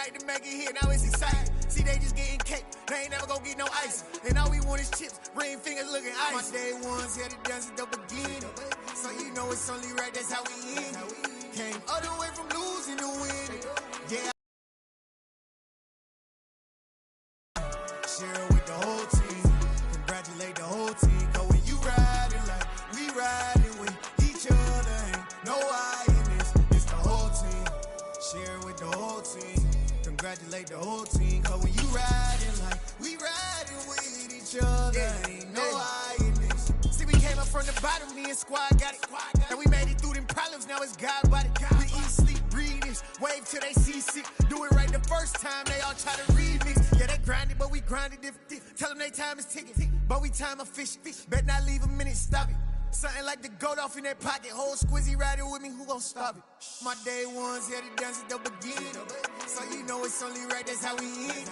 fight to make it here, now it's exciting. See, they just getting cake, they ain't never gonna get no ice. And all we want is chips, ring fingers looking ice. My day ones here to dance at the beginning. So you know it's only right, that's how we end. Came all the way from losing to winning. Yeah. Share with the whole team. Congratulate the whole team. Cause when you riding like we riding with each other, ain't no I in this. It's the whole team. Share with the whole team. Congratulate the whole team. Cause when you riding like we riding with each other, ain't no I in this. See, we came up from the bottom, me and squad got it. And we made it through them problems, now it's God body. We eat, sleep, breathe this. Wave till they see sick. Do it right the first time, they all try to remix. Yeah, they grinded, but we grinded different. Tell them they time is ticking, but we time a fish. Bet not leave a minute, stop it. Something like the goat off in that pocket. Whole squizzy riding with me, who gon' stop it? My day ones here to dance at the beginning. So you know it's only right, that's how we end.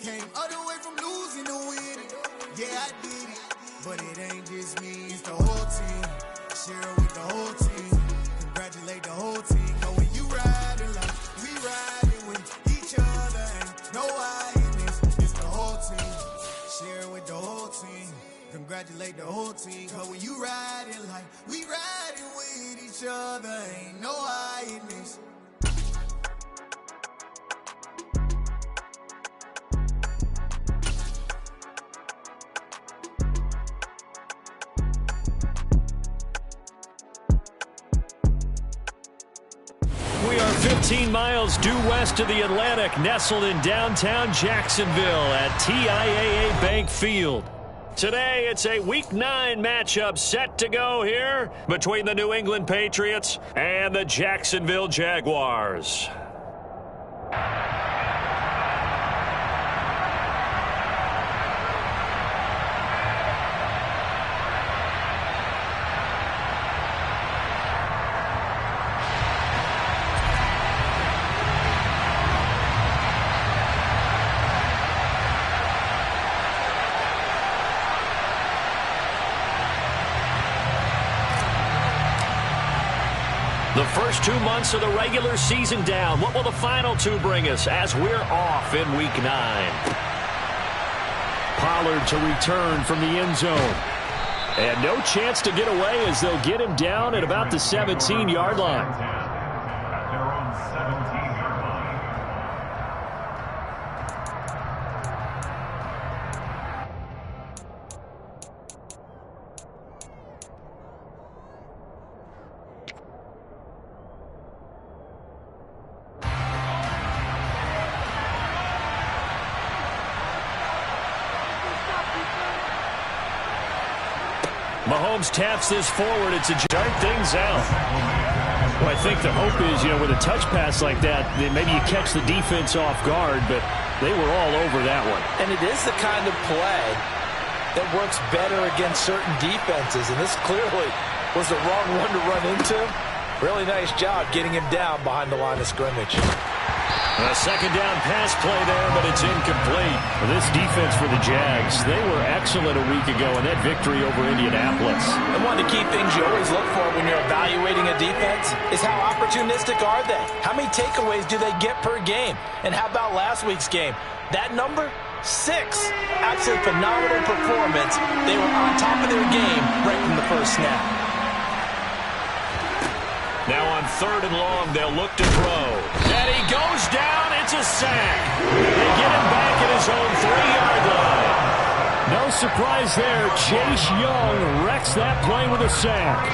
Came all the way from losing to winning. Yeah, I did it, but it ain't just me, it's the whole team. Share with the whole team. Congratulate the whole team. Cause when you riding like we riding with each other, ain't no I in this. It's the whole team. Share with the whole team. Congratulate the whole team. Cause when you riding like we riding with each other, ain't no I in this. We are 15 miles due west of the Atlantic, nestled in downtown Jacksonville at TIAA Bank Field. Today, it's a Week 9 matchup set to go here between the New England Patriots and the Jacksonville Jaguars. The first 2 months of the regular season down. What will the final 2 bring us as we're off in Week 9? Pollard to return from the end zone. And no chance to get away as they'll get him down at about the 17-yard line. Mahomes taps this forward. It's a start things out. Well, I think the hope is, with a touch pass like that, maybe you catch the defense off guard, but they were all over that one. And it is the kind of play that works better against certain defenses, and this clearly was the wrong one to run into. Really nice job getting him down behind the line of scrimmage. A second down pass play there, but it's incomplete. This defense for the Jags, they were excellent a week ago in that victory over Indianapolis. And one of the key things you always look for when you're evaluating a defense is how opportunistic are they? How many takeaways do they get per game? And how about last week's game? That number? 6. Absolutely phenomenal performance. They were on top of their game right from the first snap. Now on 3rd and long, they'll look to throw. And he goes down. It's a sack. They get him back at his own 3-yard line. No surprise there. Chase Young wrecks that play with a sack.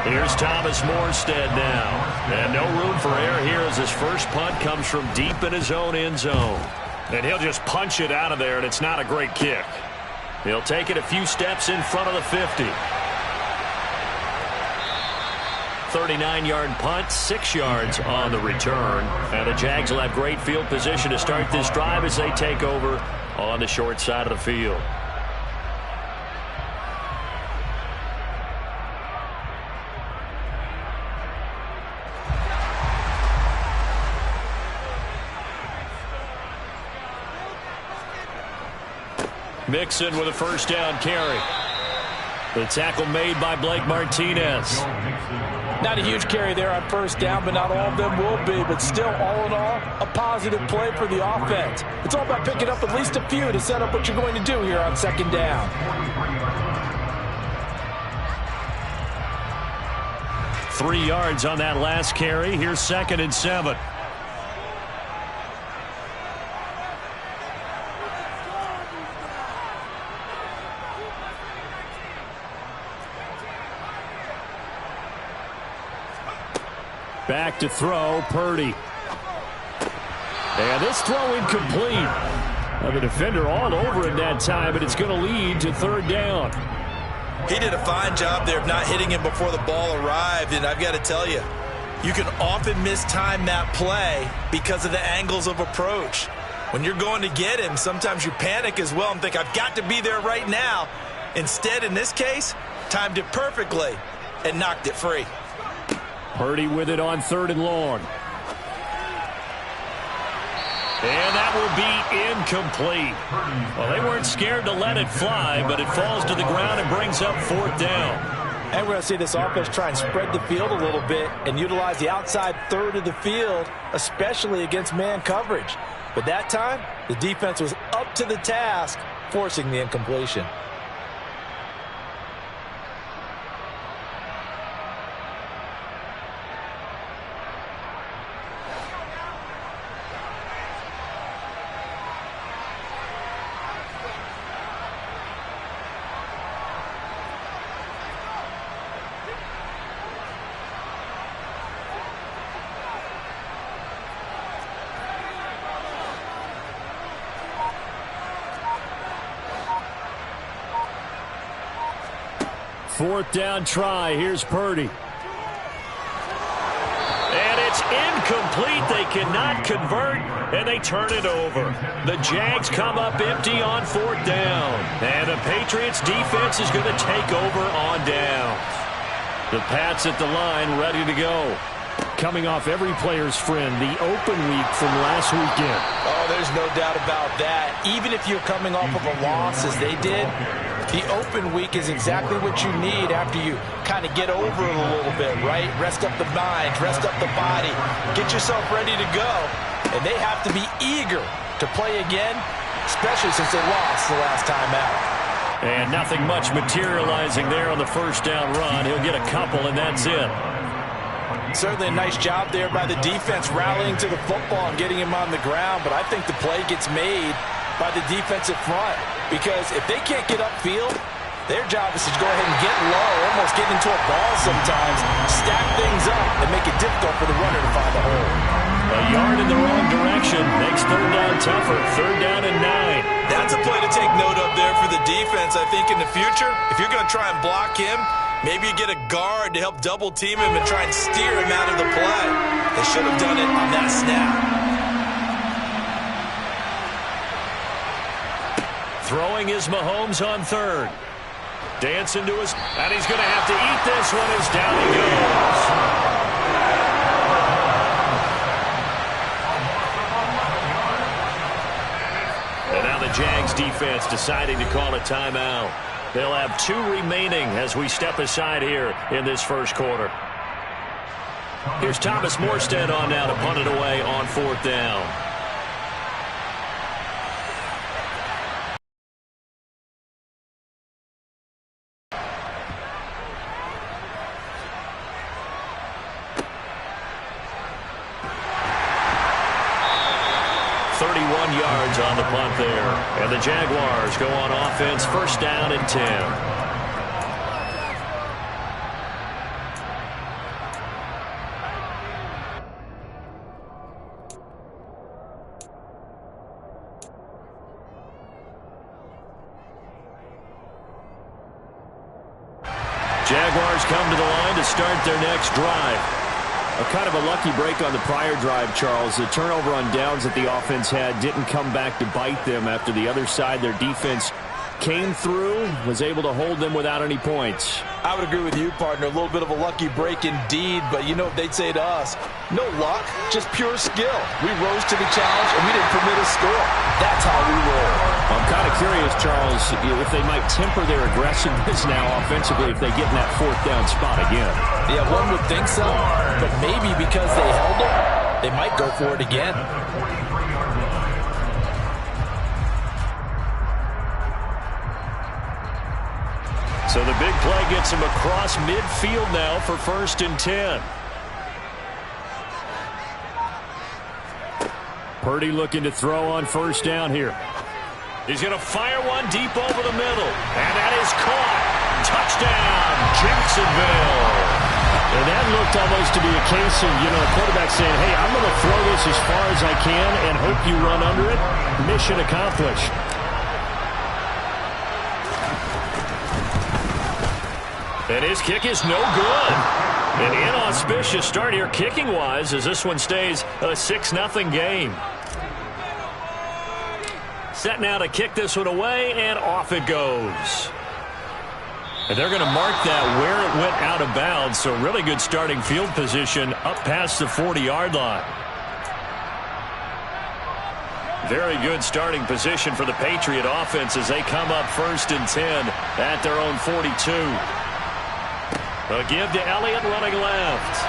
Here's Thomas Morstead now. And no room for error here as his first punt comes from deep in his own end zone. And he'll just punch it out of there, and it's not a great kick. He'll take it a few steps in front of the 50. 39-yard punt, 6 yards on the return. And the Jags will have great field position to start this drive as they take over on the short side of the field. Mixon with a first down carry. The tackle made by Blake Martinez. Not a huge carry there on first down, but not all of them will be. But still, all in all, a positive play for the offense. It's all about picking up at least a few to set up what you're going to do here on second down. Three yards on that last carry. Here's 2nd and 7. Back to throw, Purdy. And this throw incomplete. The defender all over it that time, but it's going to lead to 3rd down. He did a fine job there of not hitting him before the ball arrived, and I've got to tell you, you can often mistime that play because of the angles of approach. When you're going to get him, sometimes you panic as well and think, I've got to be there right now. Instead, in this case, timed it perfectly and knocked it free. Purdy with it on 3rd and long. And that will be incomplete. Well, they weren't scared to let it fly, but it falls to the ground and brings up 4th down. And we're going to see this offense try and spread the field a little bit and utilize the outside third of the field, especially against man coverage. But that time, the defense was up to the task, forcing the incompletion. Fourth down try. Here's Purdy. And it's incomplete. They cannot convert, and they turn it over. The Jags come up empty on 4th down. And the Patriots defense is going to take over on downs. The Pats at the line ready to go. Coming off every player's friend, the open week from last weekend. Oh, there's no doubt about that. Even if you're coming off of a loss as they did, the open week is exactly what you need after you kind of get over it a little bit, right? Rest up the mind, rest up the body, get yourself ready to go. And they have to be eager to play again, especially since they lost the last time out. And nothing much materializing there on the first down run. He'll get a couple, and that's it. Certainly a nice job there by the defense rallying to the football and getting him on the ground, but I think the play gets made by the defensive front, because if they can't get upfield, their job is to go ahead and get low, almost get into a ball sometimes, stack things up, and make it difficult for the runner to find the hole. A yard in the wrong direction makes 3rd down tougher. 3rd down and 9. That's a play to take note of there for the defense. I think in the future, if you're going to try and block him, maybe you get a guard to help double team him and try and steer him out of the play. They should have done it on that snap. Throwing is Mahomes on 3rd. Dancing to his, and he's going to have to eat this one as down he goes. And now the Jags defense deciding to call a timeout. They'll have 2 remaining as we step aside here in this first quarter. Here's Thomas Morstead on now to punt it away on 4th down. On the punt there. And the Jaguars go on offense, 1st down and 10. Jaguars come to the line to start their next drive. A kind of a lucky break on the prior drive, Charles. The turnover on downs that the offense had didn't come back to bite them after the other side. Their defense came through, was able to hold them without any points. I would agree with you, partner. A little bit of a lucky break indeed, but you know what they'd say to us? No luck, just pure skill. We rose to the challenge, and we didn't permit a score. That's how we roll. I'm kind of curious, Charles, if they might temper their aggressiveness now offensively if they get in that 4th down spot again. Yeah, one would think so, but maybe because they held them, they might go for it again. So the big play gets him across midfield now for 1st and 10. Purdy looking to throw on 1st down here. He's going to fire one deep over the middle. And that is caught. Touchdown, Jacksonville. And that looked almost to be a case of, the quarterback saying, hey, I'm going to throw this as far as I can and hope you run under it. Mission accomplished. And his kick is no good. An inauspicious start here kicking-wise as this one stays a 6-0 game. Set now to kick this one away, and off it goes. And they're going to mark that where it went out of bounds, so really good starting field position up past the 40-yard line. Very good starting position for the Patriot offense as they come up 1st and 10 at their own 42. A give to Elliott running left.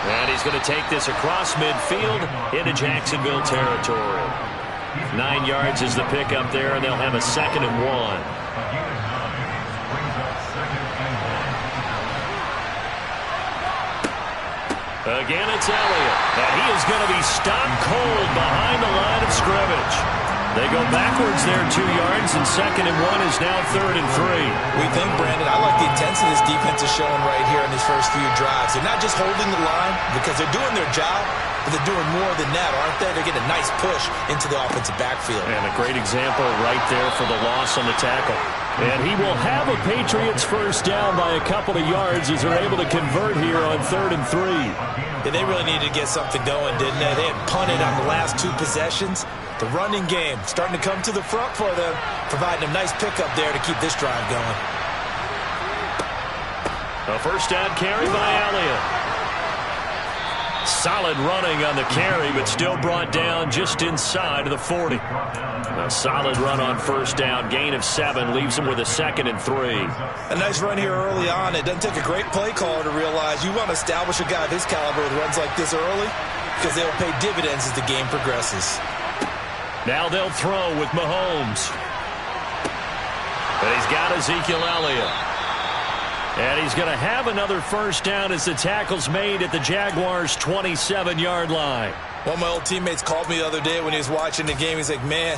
And he's going to take this across midfield into Jacksonville territory. 9 yards is the pickup there, and they'll have a 2nd and 1. Again, it's Elliott. And he is going to be stopped cold behind the line of scrimmage. They go backwards there 2 yards, and 2nd and 1 is now 3rd and 3. We think, Brandon, I like the intensity this defense is showing right here in these first few drives. They're not just holding the line because they're doing their job, but they're doing more than that, aren't they? They're getting a nice push into the offensive backfield. And a great example right there for the loss on the tackle. And he will have a Patriots 1st down by a couple of yards as they're able to convert here on 3rd and 3. Yeah, they really needed to get something going, didn't they? They had punted on the last 2 possessions. The running game starting to come to the front for them, providing a nice pickup there to keep this drive going. A 1st down carry by Elliott. Solid running on the carry, but still brought down just inside of the 40. A solid run on 1st down, gain of 7, leaves him with a 2nd and 3. A nice run here early on. It doesn't take a great play caller to realize you want to establish a guy of his caliber with runs like this early because they'll pay dividends as the game progresses. Now they'll throw with Mahomes. But he's got Ezekiel Elliott. And he's going to have another 1st down as the tackle's made at the Jaguars' 27-yard line. One of my old teammates called me the other day when he was watching the game. He's like, man,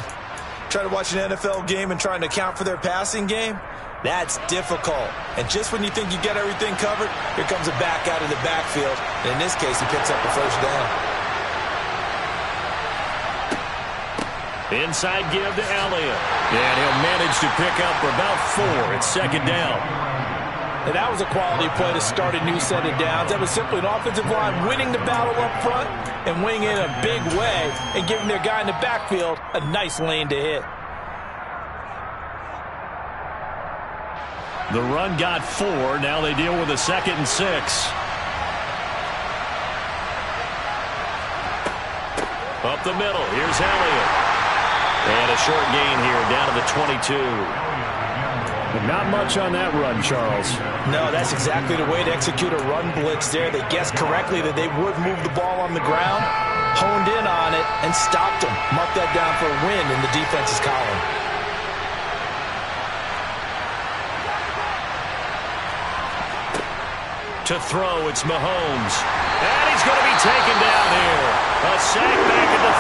trying to watch an NFL game and trying to account for their passing game, that's difficult. And just when you think you get everything covered, here comes a back out of the backfield. And in this case, he picks up a 1st down. Inside give to Elliott. And he'll manage to pick up for about 4. It's 2nd down. And that was a quality play to start a new set of downs. That was simply an offensive line winning the battle up front and winning it in a big way and giving their guy in the backfield a nice lane to hit. The run got 4. Now they deal with a 2nd and 6. Up the middle. Here's Elliott. And a short gain here down to the 22. Not much on that run, Charles. No, that's exactly the way to execute a run blitz there. They guessed correctly that they would move the ball on the ground, honed in on it, and stopped them. Mark that down for a win in the defense's column. To throw, it's Mahomes. And he's going to be taken down here. A sack back at the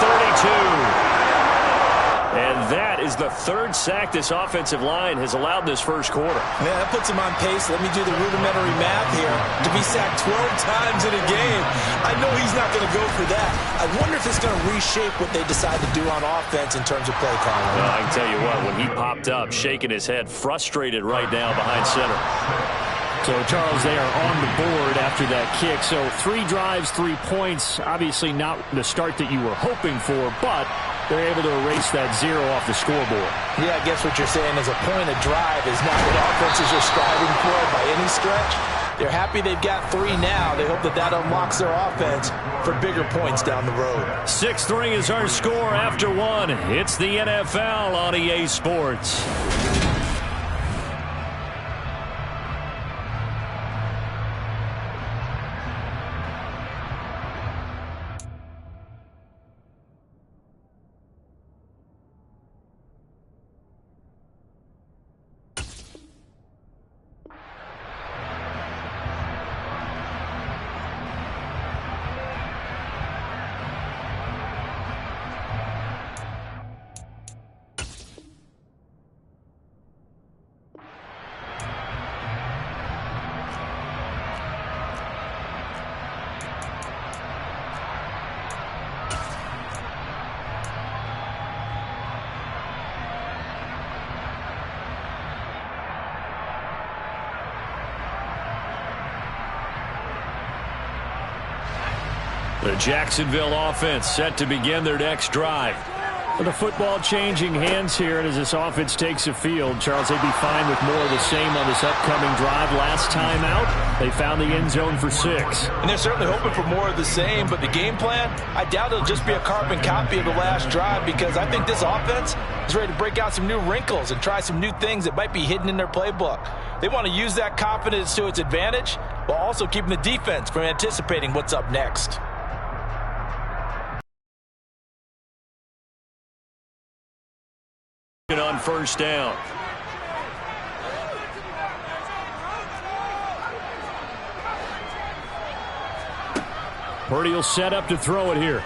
32. And that is the 3rd sack this offensive line has allowed this first quarter. Man, that puts him on pace. Let me do the rudimentary math here. To be sacked 12 times in a game, I know he's not going to go for that. I wonder if it's going to reshape what they decide to do on offense in terms of play calling. Well, I can tell you what, when he popped up, shaking his head, frustrated right now behind center. So, Charles, they are on the board after that kick. So 3 drives, 3 points. Obviously not the start that you were hoping for, but they're able to erase that 0 off the scoreboard. Yeah, I guess what you're saying is a point of drive is not what offenses are striving for by any stretch. They're happy they've got 3 now. They hope that that unlocks their offense for bigger points down the road. 6-3 is our score after 1. It's the NFL on EA Sports. The Jacksonville offense set to begin their next drive. With the football changing hands here, and as this offense takes the field, Charles, they'd be fine with more of the same on this upcoming drive. Last time out, they found the end zone for 6. And they're certainly hoping for more of the same, but the game plan, I doubt it'll just be a carbon copy of the last drive, because I think this offense is ready to break out some new wrinkles and try some new things that might be hidden in their playbook. They want to use that confidence to its advantage while also keeping the defense from anticipating what's up next. On first down. Purdy will set up to throw it here.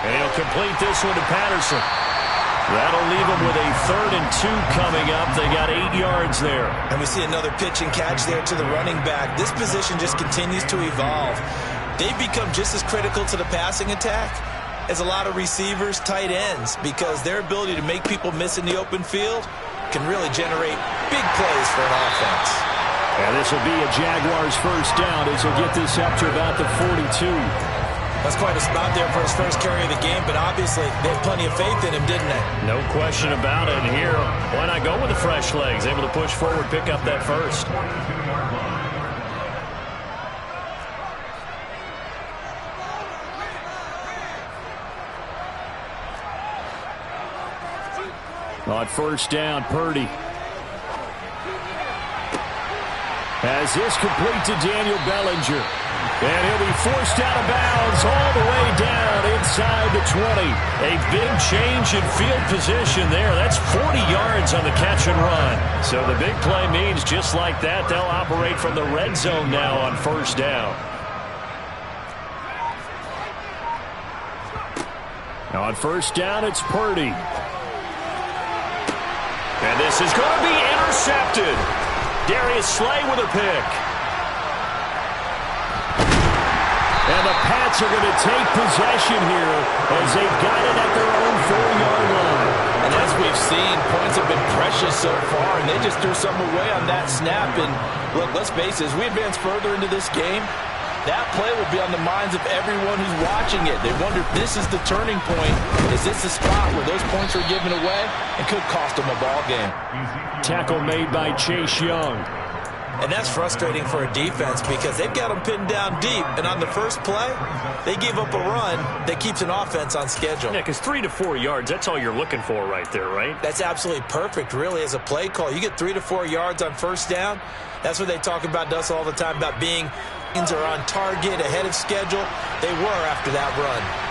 And he'll complete this one to Patterson. That'll leave him with a 3rd and 2 coming up. They got 8 yards there. And we see another pitch and catch there to the running back. This position just continues to evolve. They've become just as critical to the passing attack as a lot of receivers, tight ends, because their ability to make people miss in the open field can really generate big plays for an offense. And this will be a Jaguars first down as he'll get this up to about the 42. That's quite a spot there for his first carry of the game, but obviously they had plenty of faith in him, didn't they? No question about it. And here, why not go with the fresh legs? Able to push forward, pick up that first. On first down, Purdy has this complete to Daniel Bellinger. And he'll be forced out of bounds all the way down inside the 20. A big change in field position there. That's 40 yards on the catch and run. So the big play means just like that, they'll operate from the red zone now on first down. Now on first down, it's Purdy. And this is going to be intercepted. Darius Slay with a pick. And the Pats are going to take possession here as they've got it at their own 4-yard line. And as we've seen, points have been precious so far, and they just threw some away on that snap. And look, let's face it, as we advance further into this game, that play will be on the minds of everyone who's watching it. They wonder if this is the turning point. Is this the spot where those points are given away and could cost them a ball game? Tackle made by Chase Young. And that's frustrating for a defense because they've got them pinned down deep. And on the first play, they give up a run that keeps an offense on schedule. Yeah, because 3 to 4 yards, that's all you're looking for right there, right? That's absolutely perfect, really, as a play call. You get 3 to 4 yards on first down. That's what they talk about to us all the time, about being are on target, ahead of schedule. They were after that run.